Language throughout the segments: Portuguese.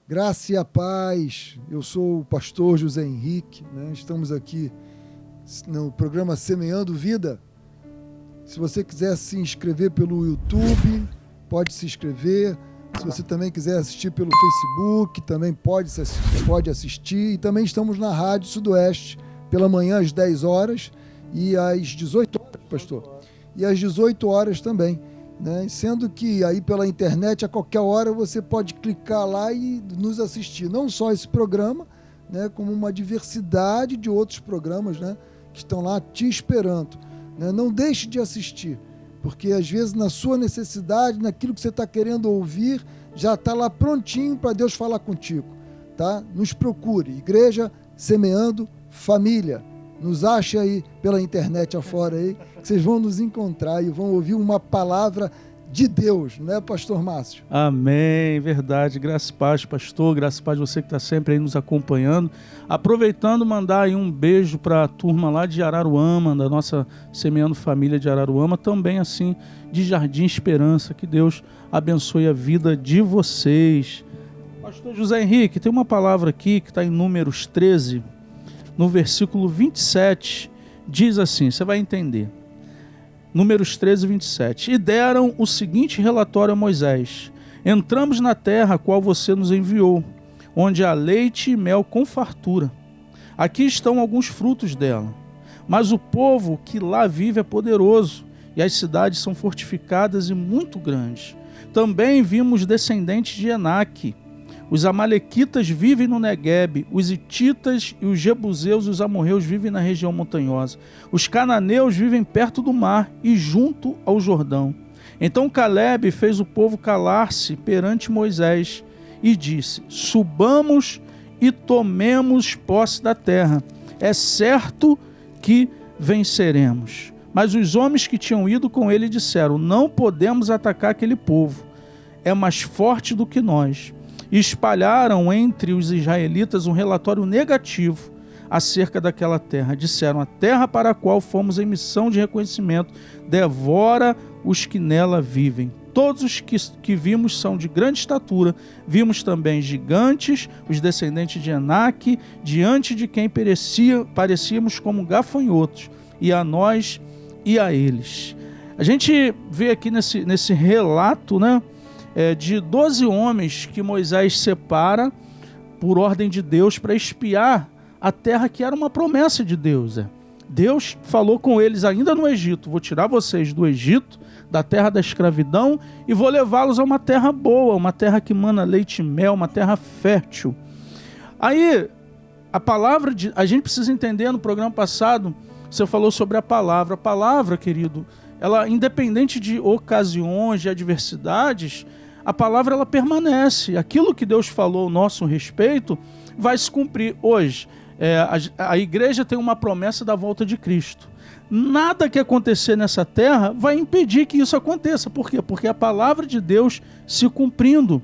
Graça e a paz, eu sou o pastor José Henrique, né? Estamos aqui no programa Semeando Vida. Se você quiser se inscrever pelo YouTube, pode se inscrever. Se você também quiser assistir pelo Facebook, também pode assistir. E também estamos na Rádio Sudoeste, pela manhã às 10 horas e às 18 horas, pastor. E às 18 horas também. Né? Sendo que aí pela internet, a qualquer hora, você pode clicar lá e nos assistir. Não só esse programa, né? Como uma diversidade de outros programas, né? Que estão lá te esperando. Né? Não deixe de assistir, porque às vezes na sua necessidade, naquilo que você está querendo ouvir, já está lá prontinho para Deus falar contigo. Tá? Nos procure, Igreja Semeando Família. Nos ache aí pela internet afora aí, que vocês vão nos encontrar e vão ouvir uma palavra de Deus, não é, pastor Márcio? Amém, verdade. Graças e paz, pastor. Graças e paz você que está sempre aí nos acompanhando. Aproveitando, mandar aí um beijo para a turma lá de Araruama, da nossa Semeando Família de Araruama, também assim de Jardim Esperança. Que Deus abençoe a vida de vocês. Pastor José Henrique, tem uma palavra aqui que está em Números 13, no versículo 27, diz assim, você vai entender. Números 13, 27. E deram o seguinte relatório a Moisés: entramos na terra a qual você nos enviou, onde há leite e mel com fartura. Aqui estão alguns frutos dela. Mas o povo que lá vive é poderoso, e as cidades são fortificadas e muito grandes. Também vimos descendentes de Enaque. Os amalequitas vivem no Neguebe, os hititas e os jebuseus e os amorreus vivem na região montanhosa. Os cananeus vivem perto do mar e junto ao Jordão. Então Calebe fez o povo calar-se perante Moisés e disse: subamos e tomemos posse da terra. É certo que venceremos. Mas os homens que tinham ido com ele disseram: não podemos atacar aquele povo. É mais forte do que nós. E espalharam entre os israelitas um relatório negativo acerca daquela terra. Disseram: a terra para a qual fomos em missão de reconhecimento devora os que nela vivem. Todos os que vimos são de grande estatura. Vimos também gigantes, os descendentes de Enaque, diante de quem parecíamos como gafanhotos, e a nós e a eles. A gente vê aqui nesse relato, né? De 12 homens que Moisés separa por ordem de Deus para espiar a terra que era uma promessa de Deus. Deus falou com eles ainda no Egito: vou tirar vocês do Egito, da terra da escravidão, e vou levá-los a uma terra boa, uma terra que mana leite e mel, uma terra fértil. Aí, a gente precisa entender, no programa passado, você falou sobre a palavra, querido, ela, independente de ocasiões, de adversidades, a palavra ela permanece. Aquilo que Deus falou ao nosso respeito vai se cumprir. Hoje, a igreja tem uma promessa da volta de Cristo. Nada que acontecer nessa terra vai impedir que isso aconteça. Por quê? Porque a palavra de Deus se cumprindo.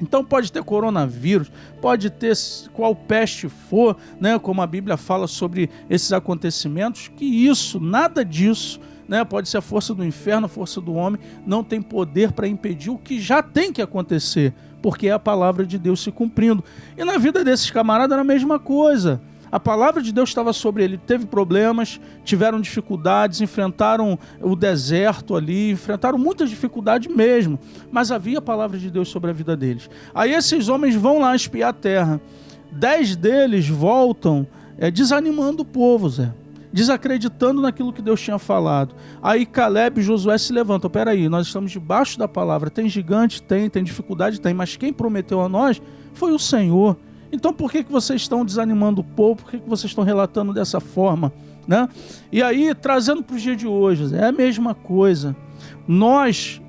Então pode ter coronavírus, pode ter qual peste for, né, como a Bíblia fala sobre esses acontecimentos, que isso, nada disso, né, pode ser a força do inferno, a força do homem, não tem poder para impedir o que já tem que acontecer, porque é a palavra de Deus se cumprindo. E na vida desses camaradas era a mesma coisa. A palavra de Deus estava sobre ele, teve problemas, tiveram dificuldades, enfrentaram o deserto ali, enfrentaram muitas dificuldades mesmo, mas havia a palavra de Deus sobre a vida deles. Aí esses homens vão lá espiar a terra. 10 deles voltam desanimando o povo, desacreditando naquilo que Deus tinha falado. Aí Calebe e Josué se levantam: peraí, nós estamos debaixo da palavra, tem gigante? Tem dificuldade? Tem, mas quem prometeu a nós foi o Senhor. Então por que vocês estão desanimando o povo? Por que vocês estão relatando dessa forma? Né? E aí, trazendo para o dia de hoje, é a mesma coisa. Nós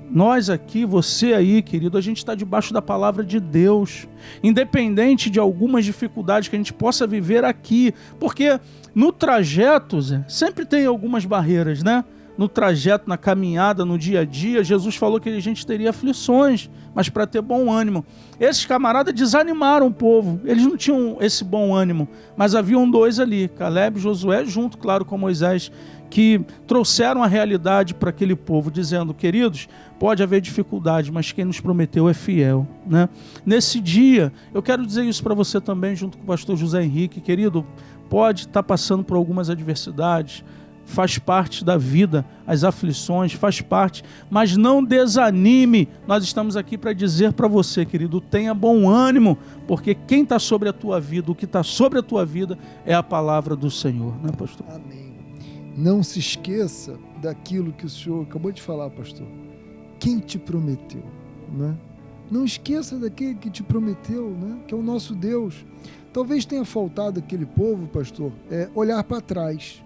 aqui, você aí, querido, a gente está debaixo da palavra de Deus, independente de algumas dificuldades que a gente possa viver aqui, porque no trajeto, sempre tem algumas barreiras, né? no trajeto, na caminhada, no dia a dia, Jesus falou que a gente teria aflições, mas para ter bom ânimo. Esses camaradas desanimaram o povo, eles não tinham esse bom ânimo, mas haviam dois ali, Caleb e Josué, junto, claro, com Moisés, que trouxeram a realidade para aquele povo, dizendo: queridos, pode haver dificuldade, mas quem nos prometeu é fiel, né? Nesse dia, eu quero dizer isso para você também, junto com o pastor José Henrique, querido, pode estar passando por algumas adversidades, faz parte da vida, as aflições, faz parte, mas não desanime. Nós estamos aqui para dizer para você, querido, tenha bom ânimo, porque quem está sobre a tua vida, o que está sobre a tua vida é a palavra do Senhor, né, pastor? Amém. Não se esqueça daquilo que o senhor acabou de falar, pastor. Quem te prometeu, né? Não esqueça daquele que te prometeu, né? Que é o nosso Deus. Talvez tenha faltado aquele povo, pastor, olhar para trás.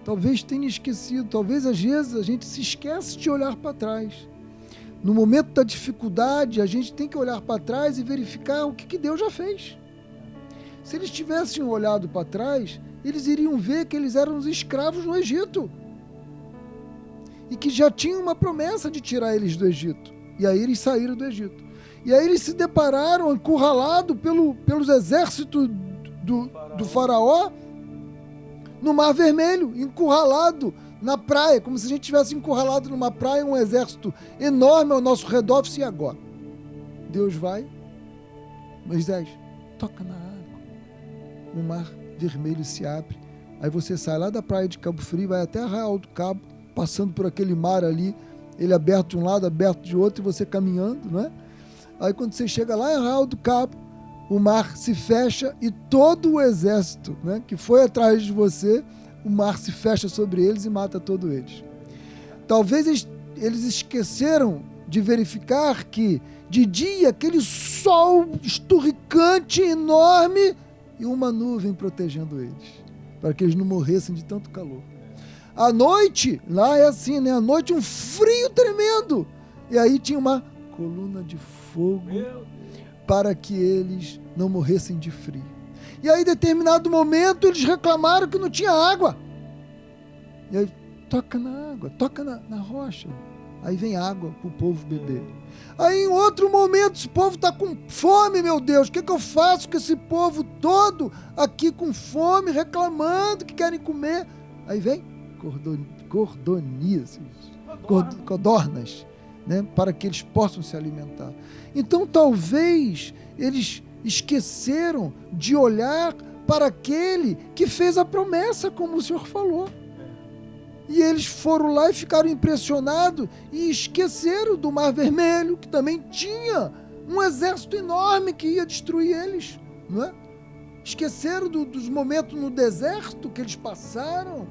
Talvez tenha esquecido, talvez às vezes a gente se esquece de olhar para trás. No momento da dificuldade, a gente tem que olhar para trás e verificar o que Deus já fez. Se eles tivessem olhado para trás, eles iriam ver que eles eram os escravos no Egito. E que já tinha uma promessa de tirar eles do Egito. E aí eles saíram do Egito. E aí eles se depararam encurralados pelos exércitos do faraó, no Mar Vermelho, encurralado na praia, como se a gente tivesse encurralado numa praia, um exército enorme ao nosso redor. E agora? Deus vai, Moisés, toca na água. O Mar Vermelho se abre. Aí você sai lá da praia de Cabo Frio, vai até Arraial do Cabo, passando por aquele mar ali, ele aberto de um lado, aberto de outro, e você caminhando, não é? Aí quando você chega lá em Arraial do Cabo, o mar se fecha e todo o exército, né, que foi atrás de você, o mar se fecha sobre eles e mata todos eles. Talvez eles esqueceram de verificar que de dia aquele sol esturricante, enorme, e uma nuvem protegendo eles, para que eles não morressem de tanto calor. À noite, lá é assim, né? À noite um frio tremendo, e aí tinha uma coluna de fogo para que eles não morressem de frio. E aí, em determinado momento, eles reclamaram que não tinha água. E aí, toca na água, toca na rocha. Aí vem água para o povo beber. Aí, em outro momento, esse povo está com fome, meu Deus. O que eu faço com esse povo todo aqui com fome, reclamando que querem comer? Aí vem codornas, né, para que eles possam se alimentar. Então, talvez eles esqueceram de olhar para aquele que fez a promessa, como o senhor falou. E eles foram lá e ficaram impressionados e esqueceram do Mar Vermelho, que também tinha um exército enorme que ia destruir eles, não é? Esqueceram dos momentos no deserto que eles passaram.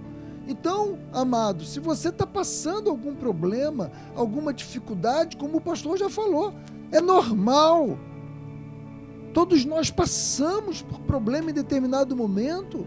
Então, amado, se você está passando algum problema, alguma dificuldade, como o pastor já falou, é normal. Todos nós passamos por problema em determinado momento.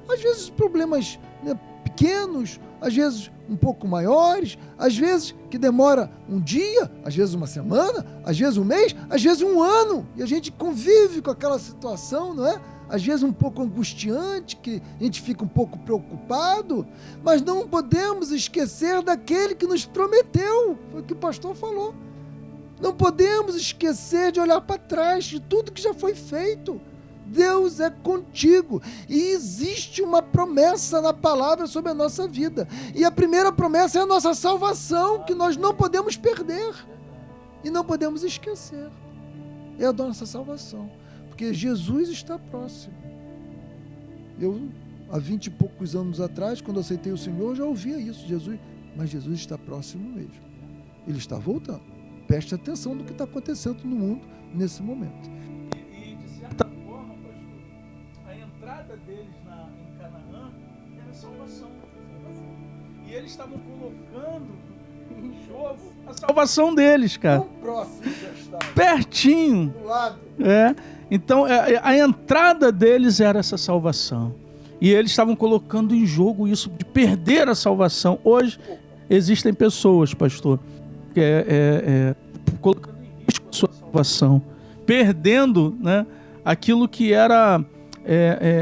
Às vezes problemas, né, pequenos, às vezes um pouco maiores, às vezes que demora um dia, às vezes uma semana, às vezes um mês, às vezes um ano. E a gente convive com aquela situação, não é? Às vezes um pouco angustiante, que a gente fica um pouco preocupado, mas não podemos esquecer daquele que nos prometeu, foi o que o pastor falou. Não podemos esquecer de olhar para trás de tudo que já foi feito. Deus é contigo e existe uma promessa na palavra sobre a nossa vida. E a primeira promessa é a nossa salvação, que nós não podemos perder e não podemos esquecer. É a nossa salvação. Porque Jesus está próximo. Eu, há 20 e poucos anos atrás, quando aceitei o Senhor, já ouvia isso, mas Jesus está próximo mesmo. Ele está voltando. Preste atenção no que está acontecendo no mundo nesse momento. E de certa forma, pastor, a entrada deles em Canaã era salvação. E eles estavam colocando em jogo a salvação deles, cara. Tão próximo já está. Pertinho. Do lado. Então, a entrada deles era essa salvação. E eles estavam colocando em jogo isso de perder a salvação. Hoje, existem pessoas, pastor, que colocando em risco a sua salvação, perdendo, né, aquilo que era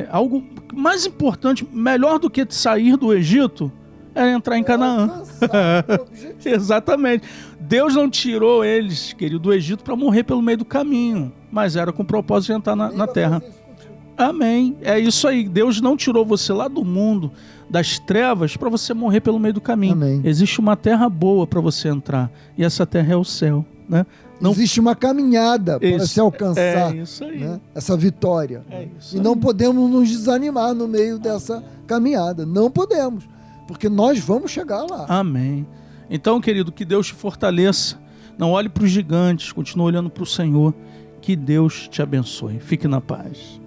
algo mais importante, melhor do que sair do Egito, é entrar em Canaã. Alcançar o objetivo. Exatamente. Deus não tirou eles, querido, do Egito para morrer pelo meio do caminho, mas era com o propósito de entrar na terra. Amém. É isso aí. Deus não tirou você lá do mundo, das trevas, para você morrer pelo meio do caminho. Amém. Existe uma terra boa para você entrar, e essa terra é o céu, né? Não... Existe uma caminhada para se alcançar, isso aí. né, essa vitória. Isso e aí. não podemos nos desanimar no meio dessa caminhada. Não podemos, porque nós vamos chegar lá. Amém. Então, querido, que Deus te fortaleça. Não olhe para os gigantes, continue olhando para o Senhor. Que Deus te abençoe. Fique na paz.